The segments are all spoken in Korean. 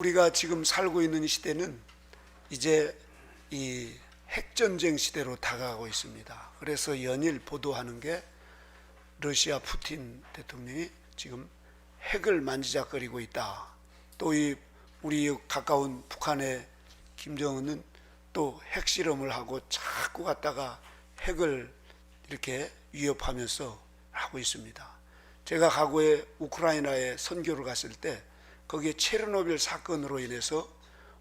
우리가 지금 살고 있는 시대는 이제 이 핵전쟁 시대로 다가가고 있습니다. 그래서 연일 보도하는 게 러시아 푸틴 대통령이 지금 핵을 만지작거리고 있다. 또 우리 가까운 북한의 김정은은 또 핵실험을 하고 자꾸 갔다가 핵을 이렇게 위협하면서 하고 있습니다. 제가 과거에 우크라이나에 선교를 갔을 때 거기에 체르노빌 사건으로 인해서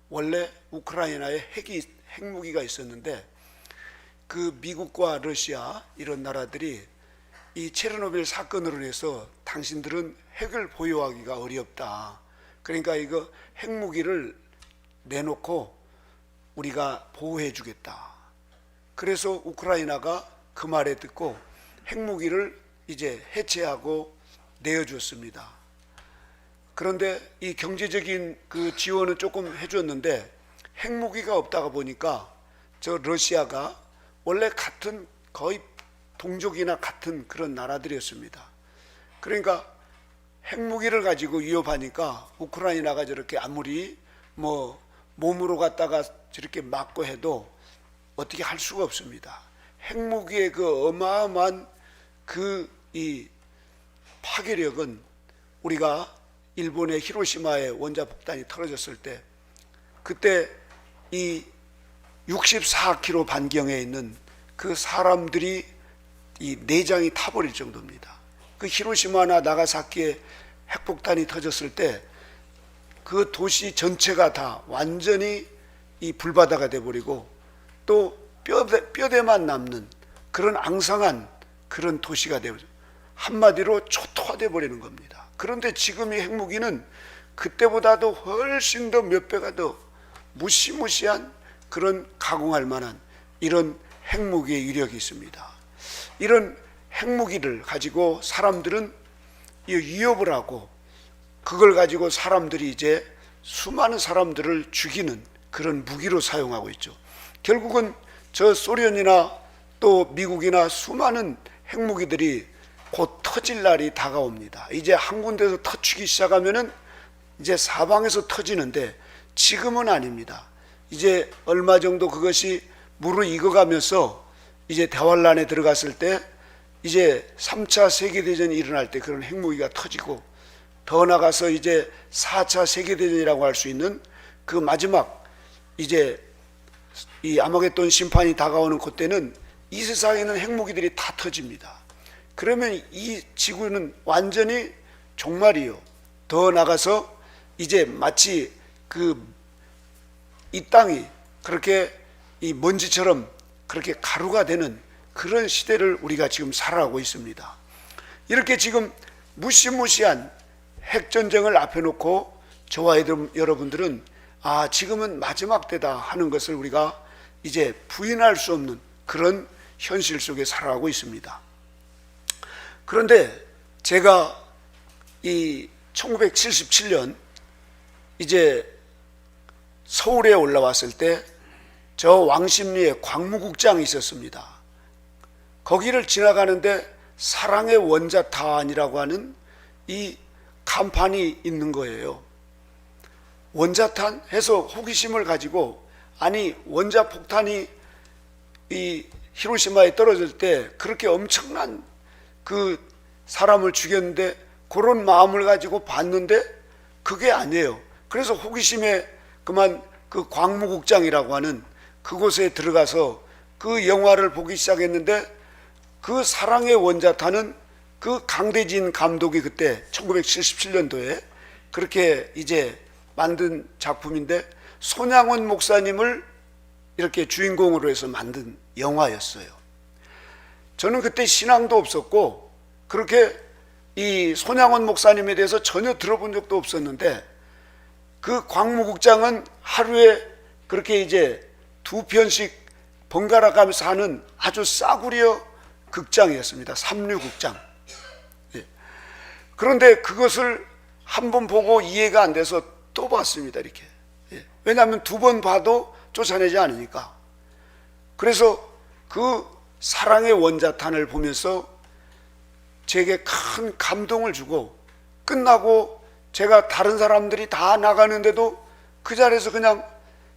원래 우크라이나에 핵무기가 있었는데 그 미국과 러시아 이런 나라들이 이 체르노빌 사건으로 인해서 당신들은 핵을 보유하기가 어렵다. 그러니까 이거 핵무기를 내놓고 우리가 보호해 주겠다. 그래서 우크라이나가 그 말에 듣고 핵무기를 이제 해체하고 내어줬습니다. 그런데 이 경제적인 그 지원은 조금 해줬는데 핵무기가 없다가 보니까 저 러시아가 원래 같은 거의 동족이나 같은 그런 나라들이었습니다. 그러니까 핵무기를 가지고 위협하니까 우크라이나가 저렇게 아무리 뭐 몸으로 갔다가 저렇게 막고 해도 어떻게 할 수가 없습니다. 핵무기의 그 어마어마한 그 이 파괴력은 우리가 일본의 히로시마에 원자폭탄이 터져졌을 때 그때 이 64km 반경에 있는 그 사람들이 이 내장이 타버릴 정도입니다. 그 히로시마나 나가사키에 핵폭탄이 터졌을 때 그 도시 전체가 다 완전히 이 불바다가 돼버리고 또 뼈대만 남는 그런 앙상한 그런 도시가 되어버려 한마디로 초토화돼 버리는 겁니다. 그런데 지금 이 핵무기는 그때보다도 훨씬 더 몇 배가 더 무시무시한 그런 가공할 만한 이런 핵무기의 위력이 있습니다. 이런 핵무기를 가지고 사람들은 위협을 하고 그걸 가지고 사람들이 이제 수많은 사람들을 죽이는 그런 무기로 사용하고 있죠. 결국은 저 소련이나 또 미국이나 수많은 핵무기들이 곧 터질 날이 다가옵니다. 이제 한 군데서 터치기 시작하면은 이제 사방에서 터지는데 지금은 아닙니다. 이제 얼마 정도 그것이 무르익어가면서 이제 대환란에 들어갔을 때 이제 3차 세계대전이 일어날 때 그런 핵무기가 터지고 더 나가서 이제 4차 세계대전이라고 할 수 있는 그 마지막 이제 이 아마겟돈 심판이 다가오는 그때는 이 세상에는 핵무기들이 다 터집니다. 그러면 이 지구는 완전히 종말이요. 더 나가서 이제 마치 이 땅이 그렇게 이 먼지처럼 그렇게 가루가 되는 그런 시대를 우리가 지금 살아가고 있습니다. 이렇게 지금 무시무시한 핵전쟁을 앞에 놓고 저와 여러분들은 지금은 마지막 때다 하는 것을 우리가 이제 부인할 수 없는 그런 현실 속에 살아가고 있습니다. 그런데 제가 이 1977년 이제 서울에 올라왔을 때 저 왕십리에 광무국장이 있었습니다. 거기를 지나가는데 사랑의 원자탄이라고 하는 이 간판이 있는 거예요. 원자탄 해서 호기심을 가지고 아니 원자폭탄이 이 히로시마에 떨어질 때 그렇게 엄청난 그 사람을 죽였는데 그런 마음을 가지고 봤는데 그게 아니에요. 그래서 호기심에 그만 그 광무국장이라고 하는 그곳에 들어가서 그 영화를 보기 시작했는데 그 사랑의 원자탄은 그 강대진 감독이 그때 1977년도에 그렇게 이제 만든 작품인데 손양원 목사님을 이렇게 주인공으로 해서 만든 영화였어요. 저는 그때 신앙도 없었고 그렇게 이 손양원 목사님에 대해서 전혀 들어본 적도 없었는데 그 광무국장은 하루에 그렇게 이제 2편씩 번갈아 가면서 하는 아주 싸구려 극장이었습니다. 삼류극장. 그런데 그것을 한 번 보고 이해가 안 돼서 또 봤습니다. 이렇게. 왜냐하면 2번 봐도 쫓아내지 않으니까. 그래서 그 사랑의 원자탄을 보면서 제게 큰 감동을 주고 끝나고 제가 다른 사람들이 다 나가는데도 그 자리에서 그냥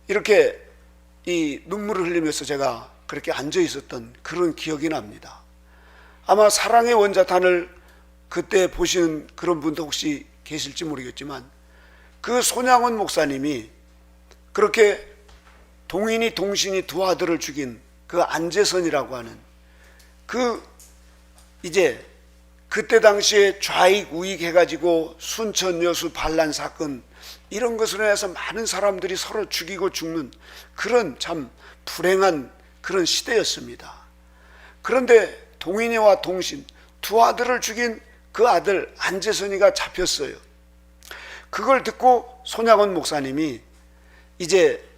이렇게 이 눈물을 흘리면서 제가 그렇게 앉아 있었던 그런 기억이 납니다. 아마 사랑의 원자탄을 그때 보시는 그런 분도 혹시 계실지 모르겠지만, 그 손양원 목사님이 그렇게 동인이 동신이 두 아들을 죽인 그 안재선이라고 하는 그 이제 그때 당시에 좌익 우익 해가지고 순천 여수 반란 사건 이런 것으로 인해서 많은 사람들이 서로 죽이고 죽는 그런 참 불행한 그런 시대였습니다. 그런데 동인이와 동신 두 아들을 죽인 그 아들 안재선이가 잡혔어요. 그걸 듣고 손양원 목사님이 이제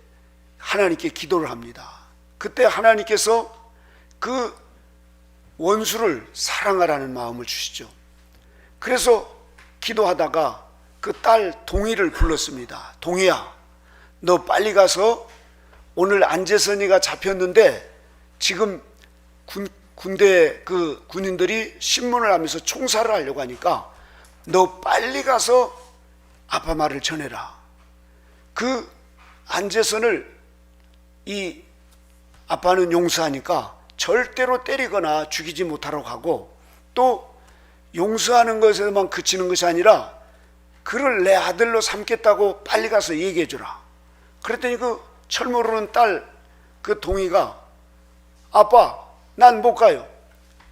하나님께 기도를 합니다. 그때 하나님께서 그 원수를 사랑하라는 마음을 주시죠. 그래서 기도하다가 그 딸 동희를 불렀습니다. 동희야, 너 빨리 가서 오늘 안재선이가 잡혔는데 지금 군대 그 군인들이 신문을 하면서 총살을 하려고 하니까 너 빨리 가서 아빠 말을 전해라. 그 안재선을 이 아빠는 용서하니까 절대로 때리거나 죽이지 못하라고 하고, 또 용서하는 것에만 그치는 것이 아니라 그를 내 아들로 삼겠다고 빨리 가서 얘기해 주라. 그랬더니 그 철 모르는 딸 그 동희가 아빠 난 못 가요.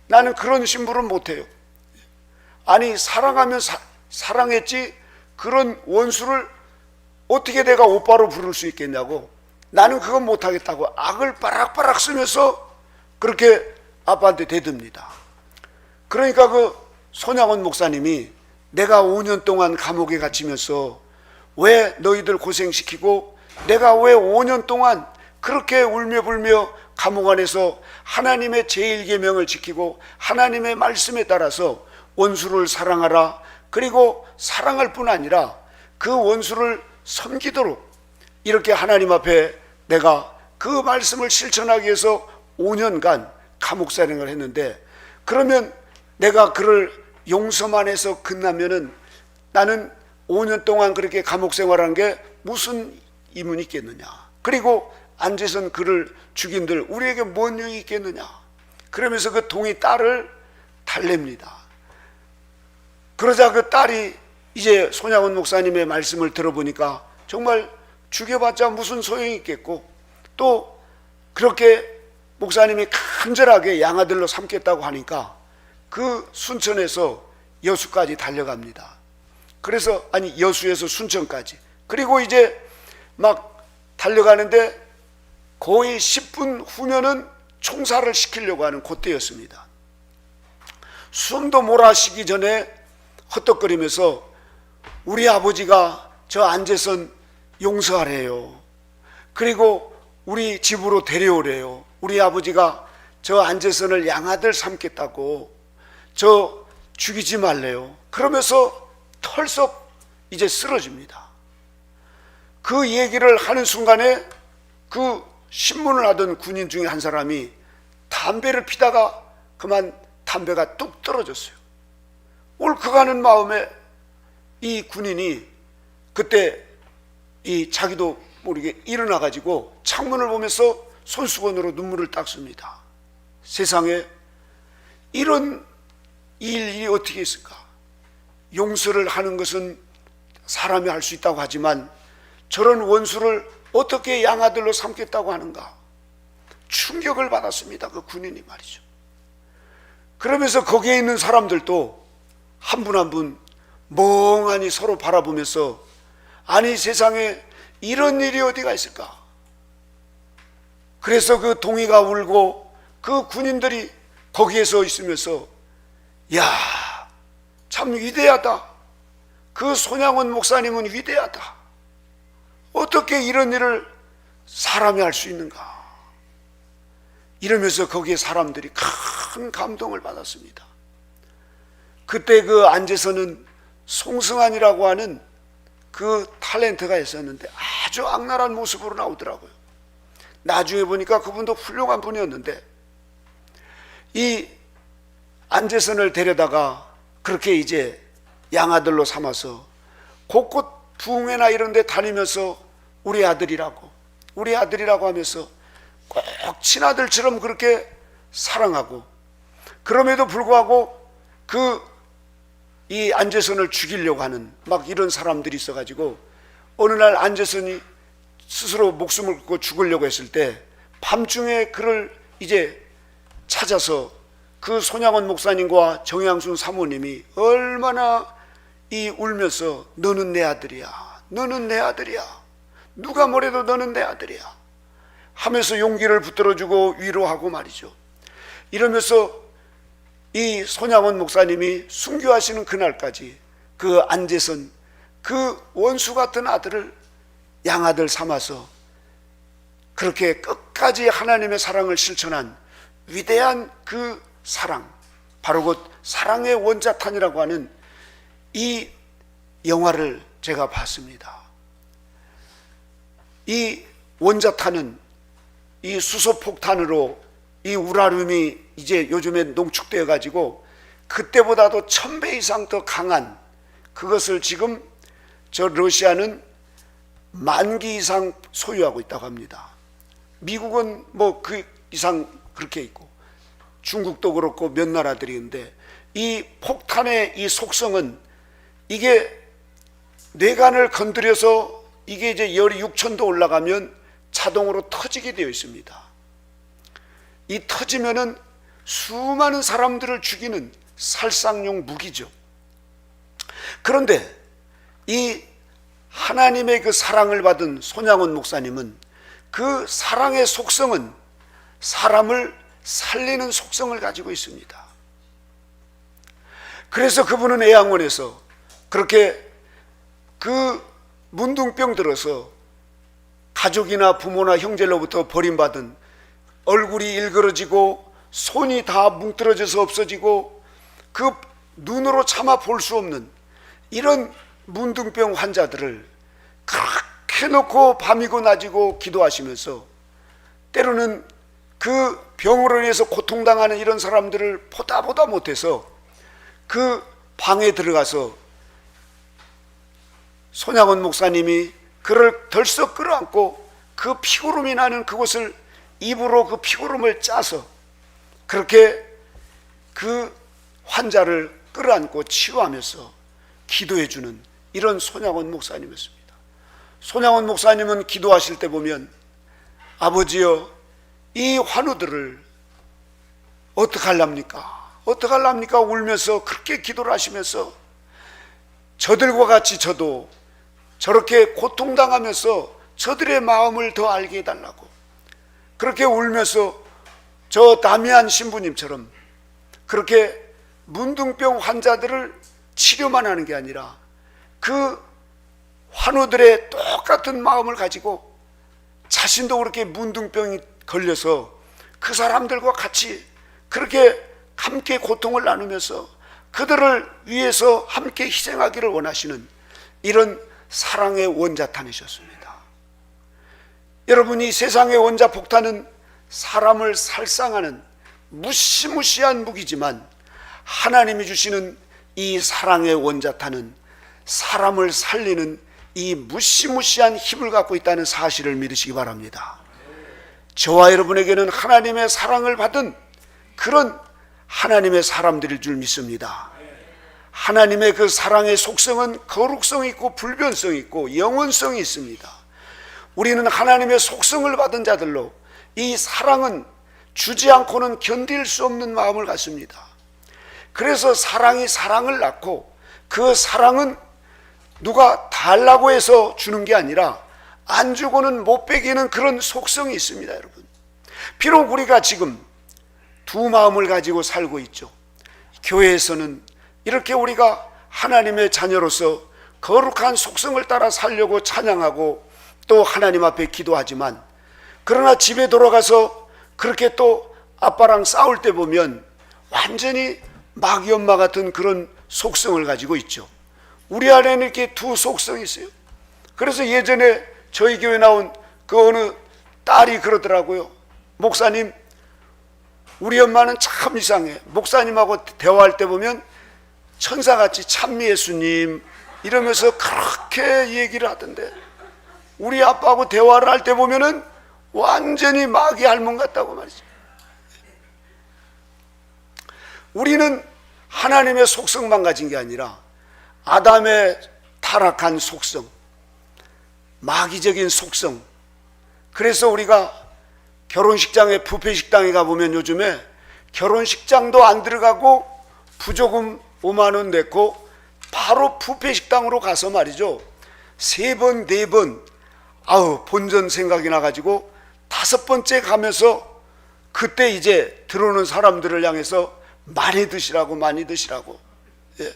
나는 그런 신부는 못해요. 아니 사랑하면 사랑했지 그런 원수를 어떻게 내가 오빠로 부를 수 있겠냐고, 나는 그건 못하겠다고 악을 바락바락 쓰면서 그렇게 아빠한테 대듭니다. 그러니까 그 손양원 목사님이 내가 5년 동안 감옥에 갇히면서 왜 너희들 고생시키고 내가 왜 5년 동안 그렇게 울며불며 감옥 안에서 하나님의 제1계명을 지키고 하나님의 말씀에 따라서 원수를 사랑하라, 그리고 사랑할 뿐 아니라 그 원수를 섬기도록 이렇게 하나님 앞에 내가 그 말씀을 실천하기 위해서 5년간 감옥 사령을 했는데, 그러면 내가 그를 용서만 해서 끝나면은 나는 5년 동안 그렇게 감옥 생활한 게 무슨 이문이 있겠느냐, 그리고 안재선 그를 죽인들 우리에게 뭔 유익이 있겠느냐. 그러면서 그 동희 딸을 달랩니다. 그러자 그 딸이 이제 손양원 목사님의 말씀을 들어보니까 정말 죽여봤자 무슨 소용이 있겠고, 또 그렇게 목사님이 간절하게 양아들로 삼겠다고 하니까 그 순천에서 여수까지 달려갑니다. 그래서 아니 여수에서 순천까지, 그리고 이제 막 달려가는데 거의 10분 후면은 총살을 시키려고 하는 그때였습니다. 숨도 몰아쉬기 전에 헛떡거리면서 우리 아버지가 저 안재선 용서하래요. 그리고 우리 집으로 데려오래요. 우리 아버지가 저 안재선을 양아들 삼겠다고, 저 죽이지 말래요. 그러면서 털썩 이제 쓰러집니다. 그 얘기를 하는 순간에 그 신문을 하던 군인 중에 한 사람이 담배를 피다가 그만 담배가 뚝 떨어졌어요. 울컥하는 마음에 이 군인이 그때 이 자기도 모르게 일어나 가지고 창문을 보면서 손수건으로 눈물을 닦습니다. 세상에 이런 일이 어떻게 있을까? 용서를 하는 것은 사람이 할 수 있다고 하지만 저런 원수를 어떻게 양아들로 삼겠다고 하는가? 충격을 받았습니다. 그 군인이 말이죠. 그러면서 거기에 있는 사람들도 한 분 한 분 멍하니 서로 바라보면서 아니 세상에 이런 일이 어디가 있을까? 그래서 그 동희가 울고 그 군인들이 거기에서 있으면서 야, 참 위대하다. 그 손양원 목사님은 위대하다. 어떻게 이런 일을 사람이 할 수 있는가? 이러면서 거기에 사람들이 큰 감동을 받았습니다. 그때 그 안재선은 송승환이라고 하는 그 탤런트가 있었는데 아주 악랄한 모습으로 나오더라고요. 나중에 보니까 그분도 훌륭한 분이었는데 이 안재선을 데려다가 그렇게 이제 양아들로 삼아서 곳곳 부흥회나 이런 데 다니면서 우리 아들이라고 하면서 꼭 친아들처럼 그렇게 사랑하고, 그럼에도 불구하고 이 안재선을 죽이려고 하는 막 이런 사람들이 있어가지고, 어느 날 안재선이 스스로 목숨을 끊고 죽으려고 했을 때 밤중에 그를 이제 찾아서 그 손양원 목사님과 정양순 사모님이 얼마나 울면서 너는 내 아들이야, 너는 내 아들이야, 누가 뭐래도 너는 내 아들이야 하면서 용기를 붙들어주고 위로하고 말이죠. 이러면서 이 손양원 목사님이 순교하시는 그날까지 그 안재선, 그 원수 같은 아들을 양아들 삼아서 그렇게 끝까지 하나님의 사랑을 실천한 위대한 그 사랑, 바로 그 사랑의 원자탄이라고 하는 이 영화를 제가 봤습니다. 이 원자탄은 이 수소폭탄으로 이 우라늄이 이제 요즘에 농축되어 가지고 그때보다도 1000배 이상 더 강한 그것을 지금 저 러시아는 10,000기 이상 소유하고 있다고 합니다. 미국은 뭐 그 이상 그렇게 있고 중국도 그렇고 몇 나라들이 있는데, 이 폭탄의 이 속성은 이게 뇌관을 건드려서 이게 이제 열이 6000도 올라가면 자동으로 터지게 되어 있습니다. 이 터지면은 수많은 사람들을 죽이는 살상용 무기죠. 그런데 이 하나님의 그 사랑을 받은 손양원 목사님은 그 사랑의 속성은 사람을 살리는 속성을 가지고 있습니다. 그래서 그분은 애양원에서 그렇게 그 문둥병 들어서 가족이나 부모나 형제로부터 버림받은, 얼굴이 일그러지고 손이 다 뭉뜨러져서 없어지고 그 눈으로 차마 볼 수 없는 이런 문둥병 환자들을 그렇게 놓고 밤이고 낮이고 기도하시면서, 때로는 그 병으로 인해서 고통당하는 이런 사람들을 보다 못해서 그 방에 들어가서 손양원 목사님이 그를 덜썩 끌어안고 그 피고름이 나는 그곳을 입으로 그 피고름을 짜서 그렇게 그 환자를 끌어안고 치유하면서 기도해주는 이런 손양원 목사님이었습니다. 손양원 목사님은 기도하실 때 보면, 아버지여, 이 환우들을 어떡하랍니까 울면서 그렇게 기도를 하시면서, 저들과 같이 저도 저렇게 고통당하면서 저들의 마음을 더 알게 해달라고 그렇게 울면서, 저 다미안 신부님처럼 그렇게 문둥병 환자들을 치료만 하는 게 아니라 그 환우들의 똑같은 마음을 가지고 자신도 그렇게 문둥병이 걸려서 그 사람들과 같이 그렇게 함께 고통을 나누면서 그들을 위해서 함께 희생하기를 원하시는 이런 사랑의 원자탄이셨습니다. 여러분, 이 세상의 원자폭탄은 사람을 살상하는 무시무시한 무기지만, 하나님이 주시는 이 사랑의 원자탄은 사람을 살리는 이 무시무시한 힘을 갖고 있다는 사실을 믿으시기 바랍니다. 저와 여러분에게는 하나님의 사랑을 받은 그런 하나님의 사람들일 줄 믿습니다. 하나님의 그 사랑의 속성은 거룩성이 있고 불변성이 있고 영원성이 있습니다. 우리는 하나님의 속성을 받은 자들로 이 사랑은 주지 않고는 견딜 수 없는 마음을 갖습니다. 그래서 사랑이 사랑을 낳고, 그 사랑은 누가 달라고 해서 주는 게 아니라 안 주고는 못 베기는 그런 속성이 있습니다. 여러분, 비록 우리가 지금 두 마음을 가지고 살고 있죠. 교회에서는 이렇게 우리가 하나님의 자녀로서 거룩한 속성을 따라 살려고 찬양하고 또 하나님 앞에 기도하지만, 그러나 집에 돌아가서 그렇게 또 아빠랑 싸울 때 보면 완전히 마귀 엄마 같은 그런 속성을 가지고 있죠. 우리 안에는 이렇게 두 속성이 있어요. 그래서 예전에 저희 교회 나온 그 어느 딸이 그러더라고요. 목사님, 우리 엄마는 참 이상해. 목사님하고 대화할 때 보면 천사같이 찬미 예수님 이러면서 그렇게 얘기를 하던데, 우리 아빠하고 대화를 할 때 보면은 완전히 마귀 할멈 같다고 말이죠. 우리는 하나님의 속성만 가진 게 아니라 아담의 타락한 속성, 마귀적인 속성. 그래서 우리가 결혼식장에, 뷔페식당에 가보면 요즘에 결혼식장도 안 들어가고 부조금 5만 원 냈고 바로 뷔페식당으로 가서 말이죠, 3번 4번 본전 생각이 나가지고 5번째 가면서 그때 이제 들어오는 사람들을 향해서 많이 드시라고, 많이 드시라고. 예.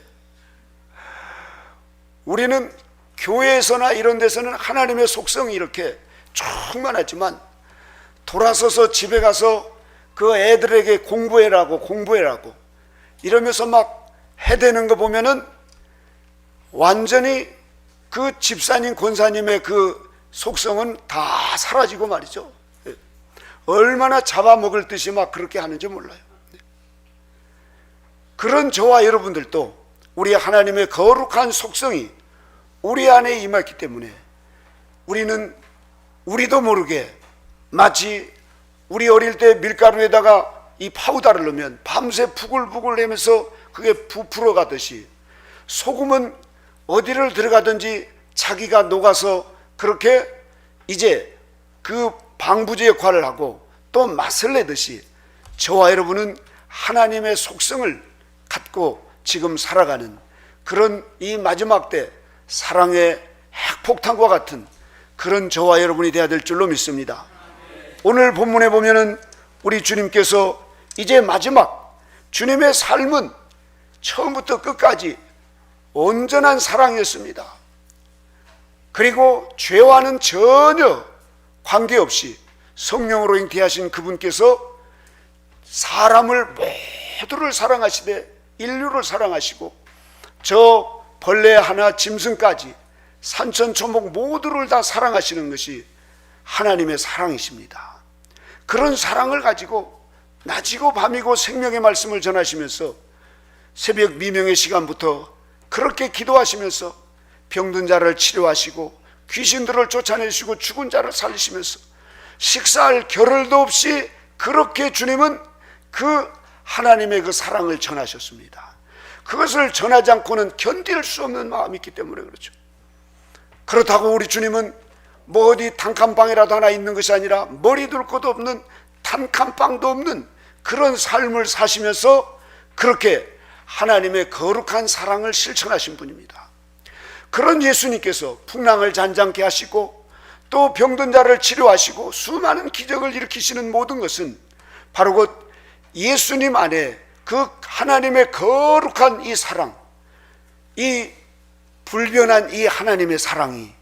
우리는 교회에서나 이런 데서는 하나님의 속성이 이렇게 충만하지만 돌아서서 집에 가서 그 애들에게 공부해라고 이러면서 막 해대는 거 보면은 완전히 그 집사님, 권사님의 그 속성은 다 사라지고 말이죠. 예. 얼마나 잡아먹을 듯이 막 그렇게 하는지 몰라요. 그런 저와 여러분들도 우리 하나님의 거룩한 속성이 우리 안에 임했기 때문에 우리도 모르게 마치 우리 어릴 때 밀가루에다가 이 파우더를 넣으면 밤새 부글부글 하면서 그게 부풀어 가듯이 소금은 어디를 들어가든지 자기가 녹아서 그렇게 이제 그 방부제 역할을 하고 또 맛을 내듯이 저와 여러분은 하나님의 속성을 갖고 지금 살아가는 그런 이 마지막 때 사랑의 핵폭탄과 같은 그런 저와 여러분이 되어야 될 줄로 믿습니다. 오늘 본문에 보면은 우리 주님께서 이제 마지막 주님의 삶은 처음부터 끝까지 온전한 사랑이었습니다. 그리고 죄와는 전혀 관계없이 성령으로 잉태하신 그분께서 사람을 모두를 사랑하시되 인류를 사랑하시고 저 벌레 하나 짐승까지 산천초목 모두를 다 사랑하시는 것이 하나님의 사랑이십니다. 그런 사랑을 가지고 낮이고 밤이고 생명의 말씀을 전하시면서 새벽 미명의 시간부터 그렇게 기도하시면서 병든 자를 치료하시고 귀신들을 쫓아내시고 죽은 자를 살리시면서 식사할 겨를도 없이 그렇게 주님은 그 하나님의 그 사랑을 전하셨습니다. 그것을 전하지 않고는 견딜 수 없는 마음이 있기 때문에 그렇죠. 그렇다고 우리 주님은 뭐 어디 단칸방이라도 하나 있는 것이 아니라 머리 둘 것도 없는 단칸방도 없는 그런 삶을 사시면서 그렇게 하나님의 거룩한 사랑을 실천하신 분입니다. 그런 예수님께서 풍랑을 잔잔케 하시고 또 병든 자를 치료하시고 수많은 기적을 일으키시는 모든 것은 바로 그 예수님 안에 그 하나님의 거룩한 이 사랑, 이 불변한 이 하나님의 사랑이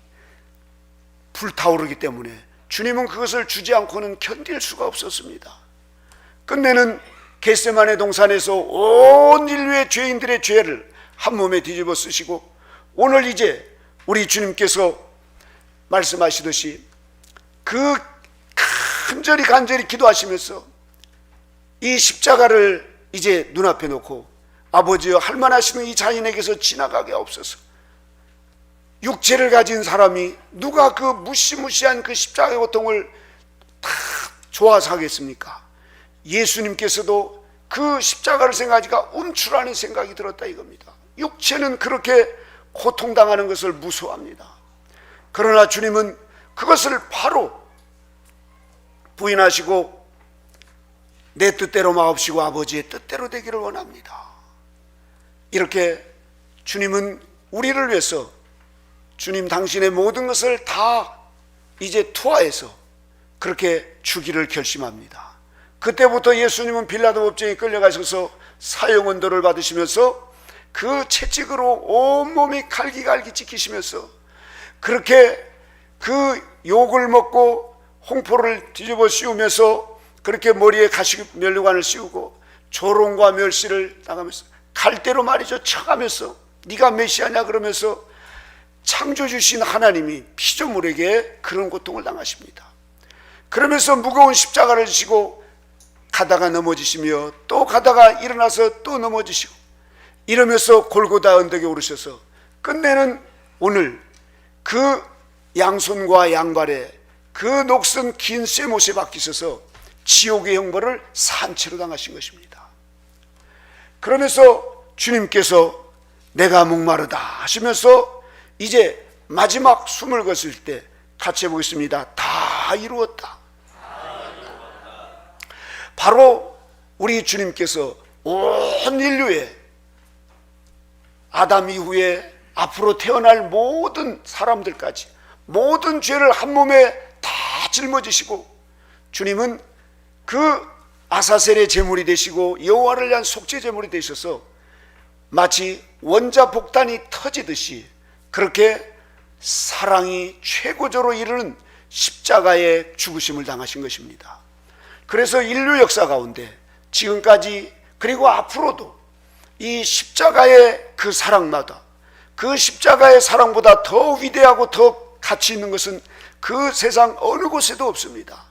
불타오르기 때문에 주님은 그것을 주지 않고는 견딜 수가 없었습니다. 끝내는 겟세마네 동산에서 온 인류의 죄인들의 죄를 한 몸에 뒤집어 쓰시고 오늘 이제 우리 주님께서 말씀하시듯이 그 간절히 기도하시면서 이 십자가를 이제 눈앞에 놓고 아버지여 할만하시는 이 자인에게서 지나가게 없어서 육체를 가진 사람이 누가 그 무시무시한 그 십자가의 고통을 다 좋아서 하겠습니까? 예수님께서도 그 십자가를 생각하니까 움츠라는 생각이 들었다 이겁니다. 육체는 그렇게 고통당하는 것을 무서워합니다. 그러나 주님은 그것을 바로 부인하시고 내 뜻대로 마옵시고 아버지의 뜻대로 되기를 원합니다. 이렇게 주님은 우리를 위해서 주님 당신의 모든 것을 다 이제 투하해서 그렇게 주기를 결심합니다. 그때부터 예수님은 빌라도 법정에 끌려가셔서 사형언도를 받으시면서 그 채찍으로 온몸이 갈기갈기 찢기시면서 그렇게 그 욕을 먹고 홍포를 뒤집어 씌우면서 그렇게 머리에 면류관을 씌우고 조롱과 멸시를 당하면서 갈대로 말이죠 쳐가면서 네가 메시아냐 그러면서 창조주신 하나님이 피조물에게 그런 고통을 당하십니다. 그러면서 무거운 십자가를 지고 가다가 넘어지시며 또 가다가 일어나서 또 넘어지시고 이러면서 골고다 언덕에 오르셔서 끝내는 오늘 그 양손과 양발에 그 녹슨 긴 쇠못에 박히셔서 지옥의 형벌을 산채로 당하신 것입니다. 그러면서 주님께서 내가 목마르다 하시면서 이제 마지막 숨을 거슬 때 같이 해보겠습니다. 다 이루었다. 바로 우리 주님께서 온 인류에 아담 이후에 앞으로 태어날 모든 사람들까지 모든 죄를 한 몸에 다 짊어지시고 주님은 그 아사셀의 제물이 되시고 여호와를 위한 속죄 제물이 되셔서 마치 원자폭탄이 터지듯이 그렇게 사랑이 최고조로 이르는 십자가의 죽으심을 당하신 것입니다. 그래서 인류 역사 가운데 지금까지 그리고 앞으로도 이 십자가의 그 사랑마다 그 십자가의 사랑보다 더 위대하고 더 가치 있는 것은 그 세상 어느 곳에도 없습니다.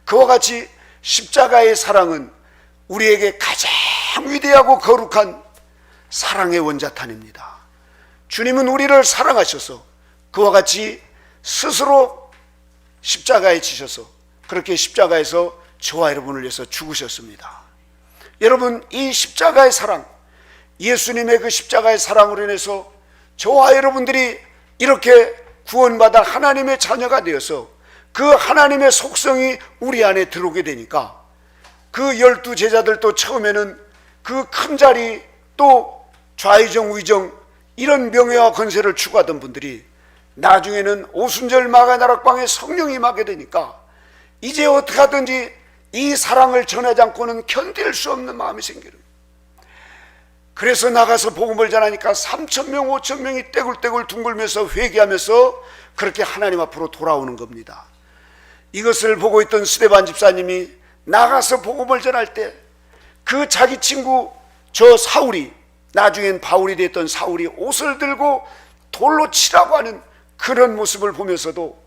그와 같이 십자가의 사랑은 우리에게 가장 위대하고 거룩한 사랑의 원자탄입니다. 주님은 우리를 사랑하셔서 그와 같이 스스로 십자가에 지셔서 그렇게 십자가에서 저와 여러분을 위해서 죽으셨습니다. 여러분, 이 십자가의 사랑, 예수님의 그 십자가의 사랑으로 인해서 저와 여러분들이 이렇게 구원받아 하나님의 자녀가 되어서 그 하나님의 속성이 우리 안에 들어오게 되니까 그 12 제자들도 처음에는 그 큰 자리 또 좌의정 위정 이런 명예와 권세를 추구하던 분들이 나중에는 오순절 마가다락방에 성령이 임하게 되니까 이제 어떻게 하든지 이 사랑을 전하지 않고는 견딜 수 없는 마음이 생기는, 그래서 나가서 복음을 전하니까 3,000명 5,000명이 떼굴떼굴 둥글면서 회개하면서 그렇게 하나님 앞으로 돌아오는 겁니다. 이것을 보고 있던 스데반 집사님이 나가서 복음을 전할 때 그 자기 친구 저 사울이, 나중엔 바울이 됐던 사울이 옷을 들고 돌로 치라고 하는 그런 모습을 보면서도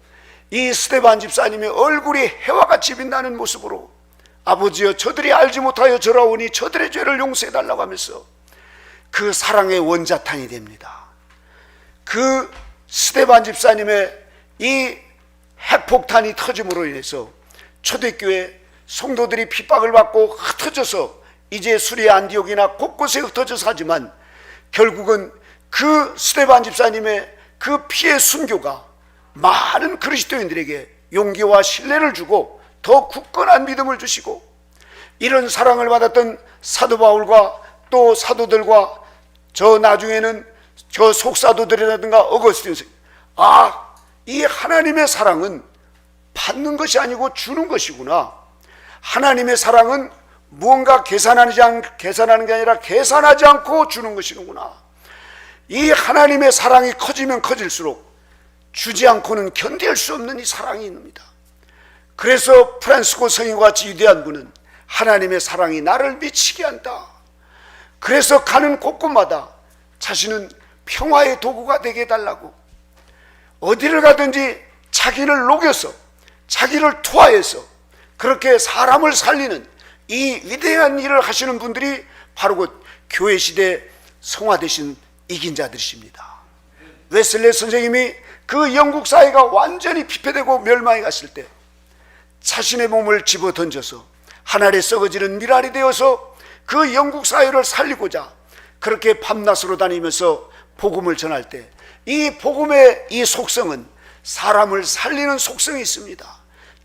이 스데반 집사님의 얼굴이 해와 같이 빛나는 모습으로 아버지여 저들이 알지 못하여 저라오니 저들의 죄를 용서해달라고 하면서 그 사랑의 원자탄이 됩니다. 그 스데반 집사님의 이 핵폭탄이 터짐으로 인해서 초대교회 성도들이 핍박을 받고 흩어져서 이제 수리아 안디옥이나 곳곳에 흩어져서 하지만 결국은 그 스데반 집사님의 그 피의 순교가 많은 그리스도인들에게 용기와 신뢰를 주고 더 굳건한 믿음을 주시고, 이런 사랑을 받았던 사도 바울과 또 사도들과 저 나중에는 저 속사도들이라든가 어거스틴, 이 하나님의 사랑은 받는 것이 아니고 주는 것이구나. 하나님의 사랑은 무언가 계산하는 게 아니라 계산하지 않고 주는 것이구나. 이 하나님의 사랑이 커지면 커질수록 주지 않고는 견딜 수 없는 이 사랑이 있습니다. 그래서 프란시스코 성인과 같이 위대한 분은 하나님의 사랑이 나를 미치게 한다. 그래서 가는 곳곳마다 자신은 평화의 도구가 되게 해달라고, 어디를 가든지 자기를 녹여서 자기를 투하해서 그렇게 사람을 살리는 이 위대한 일을 하시는 분들이 바로 그 교회 시대 성화되신 이긴 자들이십니다. 웨슬리 선생님이 그 영국 사회가 완전히 피폐되고 멸망해 갔을 때 자신의 몸을 집어 던져서 하늘에 썩어지는 미랄이 되어서 그 영국 사회를 살리고자 그렇게 밤낮으로 다니면서 복음을 전할 때 이 복음의 이 속성은 사람을 살리는 속성이 있습니다.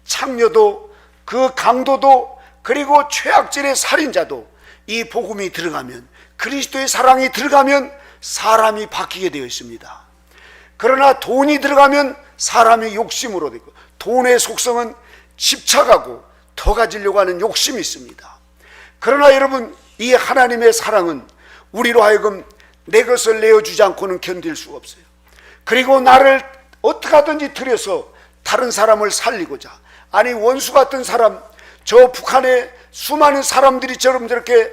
창녀도 그 강도도 그리고 최악질의 살인자도 이 복음이 들어가면, 그리스도의 사랑이 들어가면 사람이 바뀌게 되어 있습니다. 그러나 돈이 들어가면 사람이 욕심으로 되고, 돈의 속성은 집착하고 더 가지려고 하는 욕심이 있습니다. 그러나 여러분, 이 하나님의 사랑은 우리로 하여금 내 것을 내어주지 않고는 견딜 수가 없어요. 그리고 나를 어떻게 하든지 들여서 다른 사람을 살리고자, 아니 원수 같은 사람, 저 북한에 수많은 사람들이 저렇게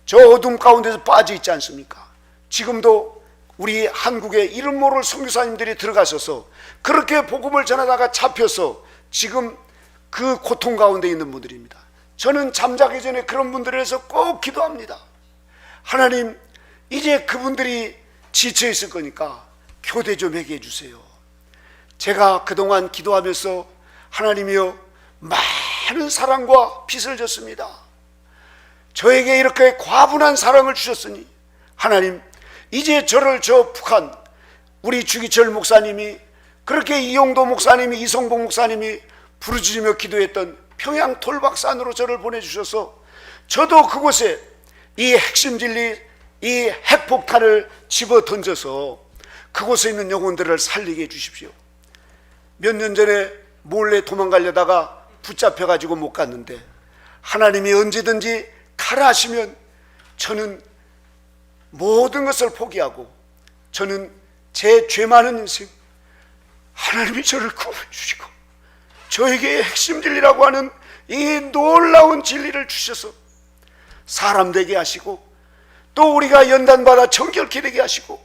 저 어둠 가운데서 빠져 있지 않습니까? 지금도 우리 한국에 이름 모를 선교사님들이 들어가셔서 그렇게 복음을 전하다가 잡혀서 지금 그 고통 가운데 있는 분들입니다. 저는 잠자기 전에 그런 분들을 위해서 꼭 기도합니다. 하나님, 이제 그분들이 지쳐 있을 거니까 교대 좀 하게 해주세요. 제가 그동안 기도하면서 하나님이여 많은 사랑과 빚을 졌습니다. 저에게 이렇게 과분한 사랑을 주셨으니 하나님, 이제 저를 저 북한 우리 주기철 목사님이, 그렇게 이용도 목사님이, 이성봉 목사님이 부르짖으며 기도했던 평양 돌박산으로 저를 보내주셔서 저도 그곳에 이 핵심 진리, 이 핵폭탄을 집어 던져서 그곳에 있는 영혼들을 살리게 해주십시오. 몇 년 전에 몰래 도망가려다가 붙잡혀가지고 못 갔는데 하나님이 언제든지 가라 하시면 저는 모든 것을 포기하고, 저는 제 죄 많은 인생 하나님이 저를 구원해 주시고 저에게 핵심 진리라고 하는 이 놀라운 진리를 주셔서 사람 되게 하시고, 또 우리가 연단받아 정결케 되게 하시고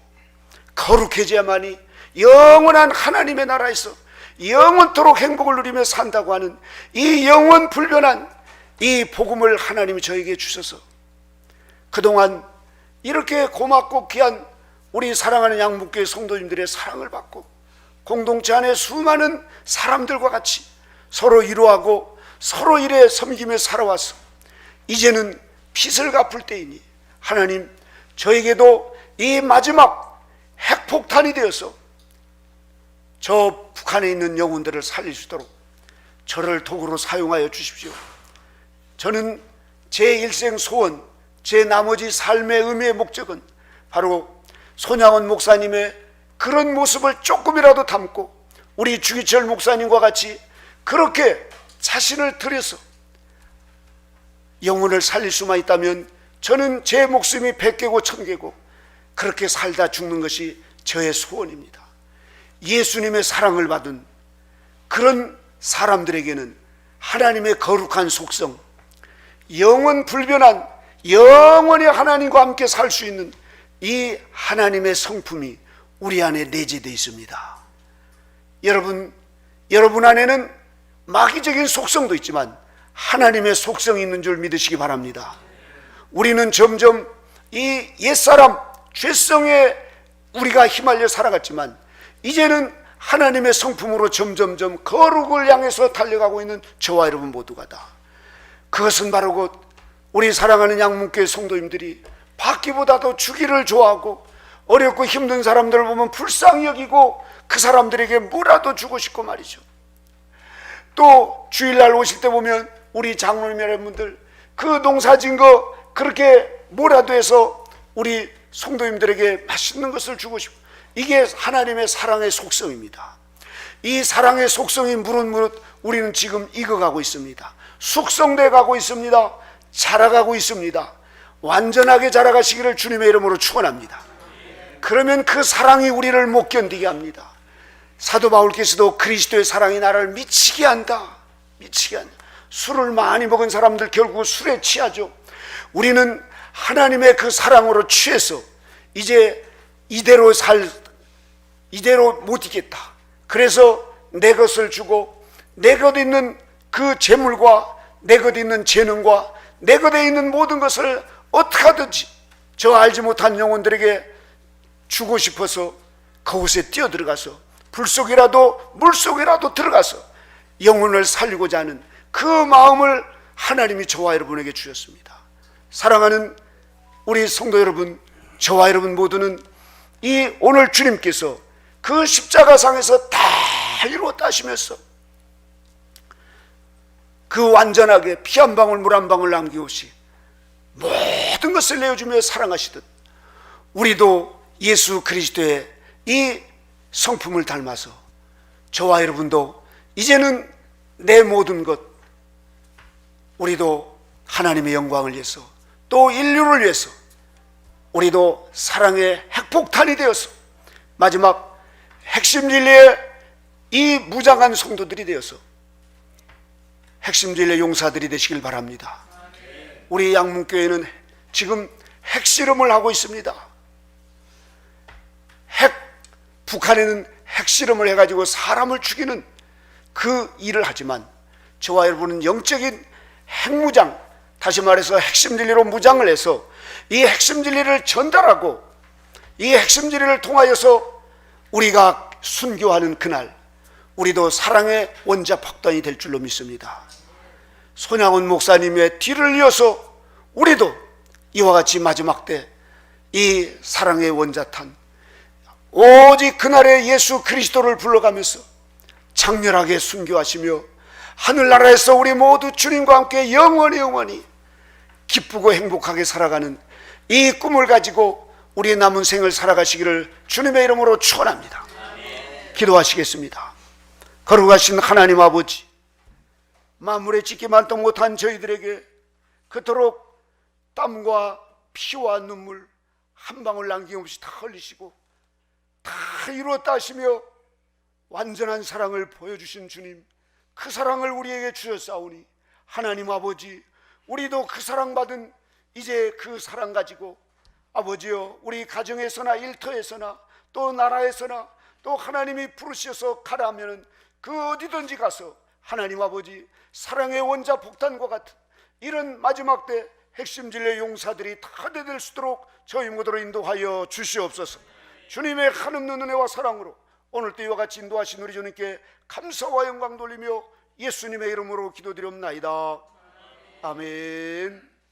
거룩해져야만이 영원한 하나님의 나라에서 영원토록 행복을 누리며 산다고 하는 이 영원 불변한 이 복음을 하나님이 저에게 주셔서 그동안 이렇게 고맙고 귀한 우리 사랑하는 양목교회 성도님들의 사랑을 받고 공동체 안에 수많은 사람들과 같이 서로 위로하고 서로 일에 섬기며 살아와서 이제는 빚을 갚을 때이니 하나님, 저에게도 이 마지막 핵폭탄이 되어서 저 북한에 있는 영혼들을 살릴 수 있도록 저를 도구로 사용하여 주십시오. 저는 제 일생 소원, 제 나머지 삶의 의미의 목적은 바로 손양원 목사님의 그런 모습을 조금이라도 담고 우리 주기철 목사님과 같이 그렇게 자신을 들여서 영혼을 살릴 수만 있다면 저는 제 목숨이 100개고 1000개고 그렇게 살다 죽는 것이 저의 소원입니다. 예수님의 사랑을 받은 그런 사람들에게는 하나님의 거룩한 속성, 영원 불변한 영원히 하나님과 함께 살 수 있는 이 하나님의 성품이 우리 안에 내재되어 있습니다. 여러분 안에는 마귀적인 속성도 있지만 하나님의 속성이 있는 줄 믿으시기 바랍니다. 우리는 점점 이 옛사람 죄성에 우리가 휘말려 살아갔지만 이제는 하나님의 성품으로 점점점 거룩을 향해서 달려가고 있는 저와 여러분 모두가 다, 그것은 바로 곧 우리 사랑하는 양문교회 성도님들이 받기보다도 주기를 좋아하고 어렵고 힘든 사람들을 보면 불쌍히 여기고 그 사람들에게 뭐라도 주고 싶고 말이죠. 또 주일날 오실 때 보면 우리 장로님 여러분들 그 농사진 거 그렇게 뭐라도 해서 우리 성도님들에게 맛있는 것을 주고 싶고, 이게 하나님의 사랑의 속성입니다. 이 사랑의 속성이 무릇무릇 우리는 지금 익어가고 있습니다. 숙성돼 가고 있습니다. 자라가고 있습니다. 완전하게 자라가시기를 주님의 이름으로 축원합니다. 그러면 그 사랑이 우리를 못 견디게 합니다. 사도 바울께서도 그리스도의 사랑이 나를 미치게 한다, 미치게 한다. 술을 많이 먹은 사람들 결국 술에 취하죠. 우리는 하나님의 그 사랑으로 취해서 이제 이대로 못 있겠다. 그래서 내 것을 주고 내 것 있는 그 재물과 내 것 있는 재능과 내 것에 있는 모든 것을 어떻게 하든지 저 알지 못한 영혼들에게 주고 싶어서 그곳에 뛰어들어가서 불속이라도 물속이라도 들어가서 영혼을 살리고자 하는 그 마음을 하나님이 저와 여러분에게 주셨습니다. 사랑하는 우리 성도 여러분, 저와 여러분 모두는 이 오늘 주님께서 그 십자가상에서 다 이루었다 하시면서 그 완전하게 피 한 방울 물 한 방울 남기없이 모든 것을 내어주며 사랑하시듯 우리도 예수 그리스도의 이 성품을 닮아서 저와 여러분도 이제는 내 모든 것, 우리도 하나님의 영광을 위해서 또 인류를 위해서 우리도 사랑의 핵폭탄이 되어서 마지막 핵심 진리의 이 무장한 성도들이 되어서 핵심 진리의 용사들이 되시길 바랍니다. 우리 양문교회는 지금 핵실험을 하고 있습니다. 북한에는 핵실험을 해가지고 사람을 죽이는 그 일을 하지만 저와 여러분은 영적인 핵무장, 다시 말해서 핵심 진리로 무장을 해서 이 핵심 진리를 전달하고 이 핵심 진리를 통하여서 우리가 순교하는 그날, 우리도 사랑의 원자 폭탄이 될 줄로 믿습니다. 손양훈 목사님의 뒤를 이어서 우리도 이와 같이 마지막 때 이 사랑의 원자탄, 오직 그날의 예수 그리스도를 불러가면서 장렬하게 순교하시며 하늘나라에서 우리 모두 주님과 함께 영원히 기쁘고 행복하게 살아가는 이 꿈을 가지고 우리의 남은 생을 살아가시기를 주님의 이름으로 축원합니다. 기도하시겠습니다. 거룩하신 하나님 아버지, 만물에 짓기만도 못한 저희들에게 그토록 땀과 피와 눈물 한 방울 남김없이 다 흘리시고 다 이루었다 하시며 완전한 사랑을 보여주신 주님, 그 사랑을 우리에게 주셨사오니 하나님 아버지, 우리도 그 사랑받은 이제 그 사랑 가지고 아버지여, 우리 가정에서나 일터에서나 또 나라에서나 또 하나님이 부르셔서 가라면 그 어디든지 가서 하나님 아버지 사랑의 원자 폭탄과 같은 이런 마지막 때 핵심 진리의 용사들이 다 되될 수 있도록 저희 모두를 인도하여 주시옵소서. 주님의 한없는 은혜와 사랑으로 오늘도 이와 같이 인도하신 우리 주님께 감사와 영광 돌리며 예수님의 이름으로 기도드립나이다. 아멘.